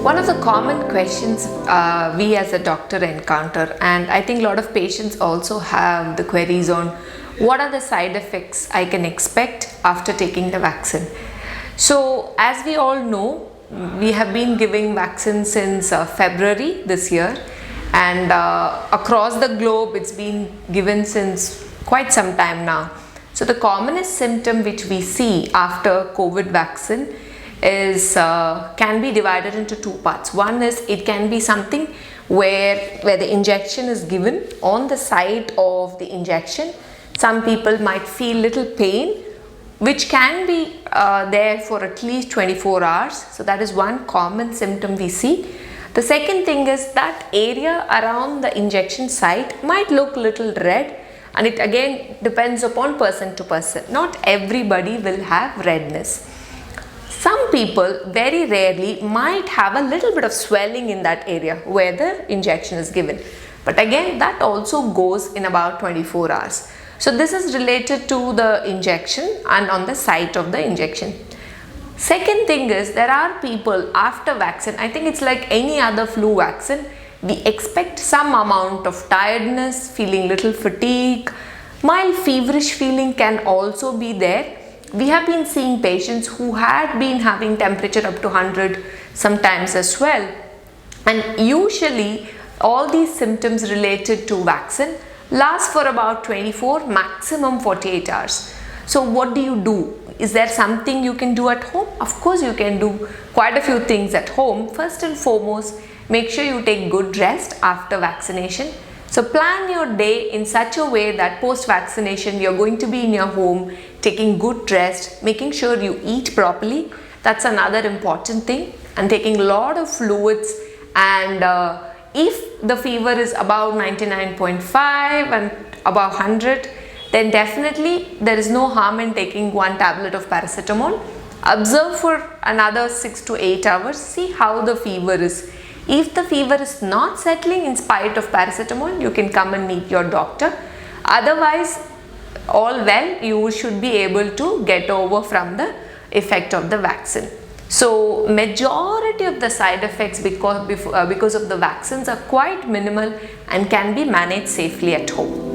One of the common questions we as a doctor encounter, and I think a lot of patients also have the queries on what are the side effects I can expect after taking the vaccine. So, as we all know, we have been giving vaccines since February this year, and across the globe it's been given since quite some time now. So, the commonest symptom which we see after COVID vaccine is can be divided into two parts. One is it can be something where the injection is given. On the site of the injection, some people might feel little pain which can be there for at least 24 hours. So that is one common symptom we see. The second thing is that area around the injection site might look little red, and it again depends upon person to person. Not everybody will have redness. Some people very rarely might have a little bit of swelling in that area where the injection is given. But again, that also goes in about 24 hours. So this is related to the injection and on the site of the injection. Second thing is, there are people after vaccine, I think it's like any other flu vaccine, we expect some amount of tiredness, feeling little fatigue, mild feverish feeling can also be there. We have been seeing patients who had been having temperature up to 100 sometimes as well, and usually all these symptoms related to vaccine last for about 24 maximum 48 hours. So what do you do? Is there something you can do at home? Of course you can do quite a few things at home. First and foremost, make sure you take good rest after vaccination. So plan your day in such a way that post vaccination you're going to be in your home, taking good rest, making sure you eat properly. That's another important thing, and taking a lot of fluids. And if the fever is above 99.5 and above 100, then definitely there is no harm in taking one tablet of paracetamol. Observe for another 6 to 8 hours, see how the fever is. If the fever is not settling in spite of paracetamol, you can come and meet your doctor. Otherwise, all well, you should be able to get over from the effect of the vaccine. So majority of the side effects because of the vaccines are quite minimal and can be managed safely at home.